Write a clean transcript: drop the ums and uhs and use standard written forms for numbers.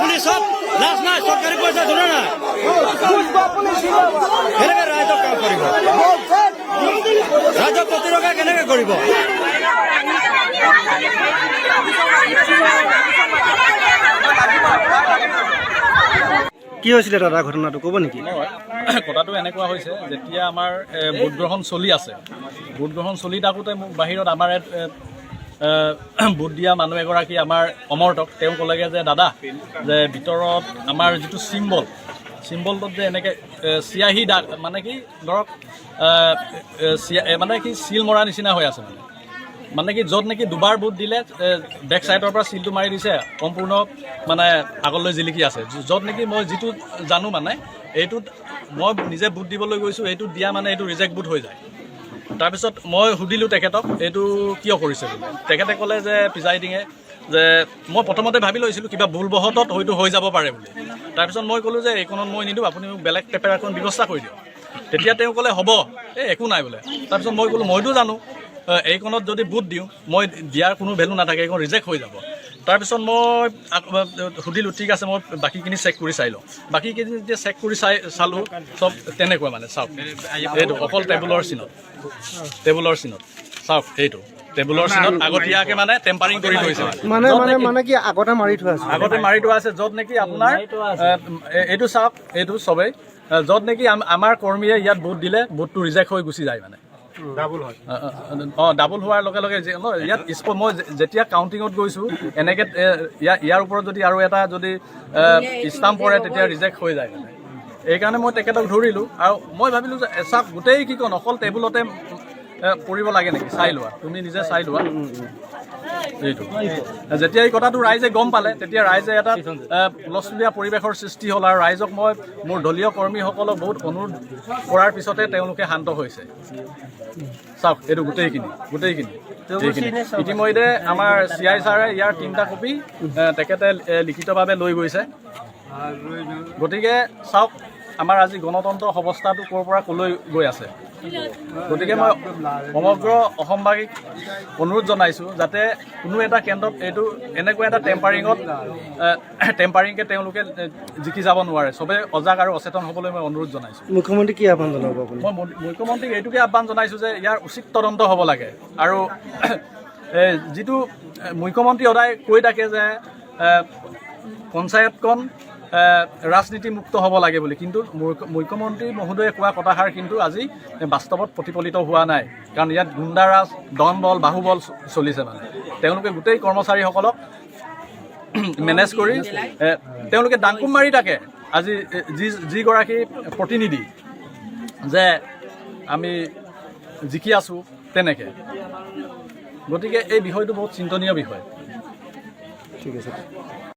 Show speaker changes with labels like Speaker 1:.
Speaker 1: পুলিচত লাজ নাই, চৰকাৰী পইচা ধৰে নাই, কেনেকে ৰাইজক কাম কৰিব, ৰাইজক প্ৰতিৰক্ষা কেনেকে কৰিব?
Speaker 2: কি হৈছিলে দাদা ঘটনাটো ক'ব নেকি?
Speaker 3: কথাটো এনেকুৱা হৈছে, যেতিয়া আমাৰ ভোট গ্ৰহণ চলি আছে, ভোট গ্ৰহণ চলি থাকোঁতে মোক বাহিৰত আমাৰ ভোট দিয়া মানুহ এগৰাকী আমাৰ অমৰ্তক তেওঁ ক'লেগৈ যে দাদা, যে ভিতৰত আমাৰ যিটো চিম্বলটোত যে এনেকৈ চিয়াহী দাগ, মানে কি ধৰক মানে কি চিল মৰা নিচিনা হৈ আছে, মানে কি য'ত নেকি দুবাৰ ভোট দিলে বেক চাইডৰ পৰা চিলটো মাৰি দিছে, সম্পূৰ্ণ মানে আগলৈ জিলিকি আছে। য'ত নেকি মই যিটো জানো, মানে এইটোত মই নিজে ভোট দিবলৈ গৈছোঁ, এইটোত দিয়া মানে এইটো ৰিজেক্ট ভোট হৈ যায়। তাৰপিছত মই সুধিলোঁ তেখেতক এইটো কিয় কৰিছে বুলি। তেখেতে ক'লে যে প্ৰিজাইডিঙে, যে মই প্ৰথমতে ভাবি লৈছিলোঁ কিবা ভুলবশতঃ হয়তো হৈ যাব পাৰে বুলি। তাৰপিছত মই ক'লোঁ যে এইখনত মই নিদিওঁ, আপুনি মোক বেলেগ পেপাৰ এখন ব্যৱস্থা কৰি দিয়ক। তেতিয়া তেওঁ ক'লে হ'ব, একো নাই বোলে। তাৰপিছত মই ক'লোঁ মইতো জানো এইখনত যদি ভোট দিওঁ মই দিয়াৰ কোনো ভেলু নাথাকে, এইখন ৰিজেক্ট হৈ যাব। তাৰপিছত মই সুধিলোঁ ঠিক আছে, মই বাকীখিনি চেক কৰি চাই লওঁ। বাকীখিনি যেতিয়া চেক কৰি চালোঁ, চব তেনেকুৱা মানে চাওক, এইটো অকল টেবুলৰ চিনত চাওক, এইটো টেবুলৰ চিনত আগতীয়াকৈ মানে টেম্পাৰিং কৰি থৈছে,
Speaker 2: মানে কি আগতে মাৰি থোৱা
Speaker 3: আছে। য'ত নেকি আপোনাৰ এইটো চাওক, এইটো চবেই য'ত নেকি আমাৰ কৰ্মীয়ে ইয়াত ভোট দিলে ভোটটো ৰিজেক্ট হৈ গুচি যায়, মানে ডাবল হোৱাৰ লগে লগে ইয়াত মই যেতিয়া কাউণ্টিঙত গৈছোঁ, এনেকৈ ইয়াৰ ওপৰত যদি আৰু এটা যদি ষ্টাম্প পৰে তেতিয়া ৰিজেক্ট হৈ যায়। মানে এইকাৰণে মই তেখেতক ধৰিলোঁ, আৰু মই ভাবিলোঁ যে চাওক গোটেই কিখন অকল টেবুলতে পৰিব লাগে নেকি, চাই লোৱা, তুমি নিজে চাই লোৱা। এইটো যেতিয়া এই কথাটো ৰাইজে গম পালে, তেতিয়া ৰাইজে এটা হুলস্থুলীয়া পৰিৱেশৰ সৃষ্টি হ'ল, আৰু ৰাইজক মই মোৰ দলীয় কৰ্মীসকলক বহুত অনুৰোধ কৰাৰ পিছতে তেওঁলোকে শান্ত হৈছে। চাওক এইটো গোটেইখিনি ইতিমধ্যে আমাৰ CI ছাৰে ইয়াৰ 3টা কপি তেখেতে লিখিতভাৱে লৈ গৈছে। গতিকে চাওক আমাৰ আজি গণতন্ত্ৰ অৱস্থাটো ক'ৰ পৰা ক'লৈ গৈ আছে। গতিকে মই সমগ্ৰ অসমবাসীক অনুৰোধ জনাইছোঁ যাতে কোনো এটা কেন্দ্ৰত এইটো এনেকুৱা এটা টেম্পাৰিংকৈ তেওঁলোকে জিকি যাব নোৱাৰে। চবেই সজাগ আৰু অচেতন হ'বলৈ মই অনুৰোধ জনাইছোঁ।
Speaker 2: মুখ্যমন্ত্ৰীক কি আহ্বান জনাব আপুনি?
Speaker 3: মই মুখ্যমন্ত্ৰীক এইটোকে আহ্বান জনাইছোঁ যে ইয়াৰ উচিত তদন্ত হ'ব লাগে, আৰু যিটো মুখ্যমন্ত্ৰী সদায় কৈ থাকে যে পঞ্চায়তখন ৰাজনীতিমুক্ত হ'ব লাগে বুলি, কিন্তু মুখ্যমন্ত্ৰী মহোদয়ে কোৱা কথাষাৰ কিন্তু আজি বাস্তৱত প্ৰতিফলিত হোৱা নাই। কাৰণ ইয়াত গুণ্ডাৰাজ, দমবল, বাহুবল চলিছে। মানে তেওঁলোকে গোটেই কৰ্মচাৰীসকলক মেনেজ কৰি তেওঁলোকে ডাংকুম মাৰি থাকে। আজি যিগৰাকী প্ৰতিনিধি যে আমি জিকি আছোঁ তেনেকৈ। গতিকে এই বিষয়টো বহুত চিন্তনীয় বিষয়।
Speaker 2: ঠিক আছে।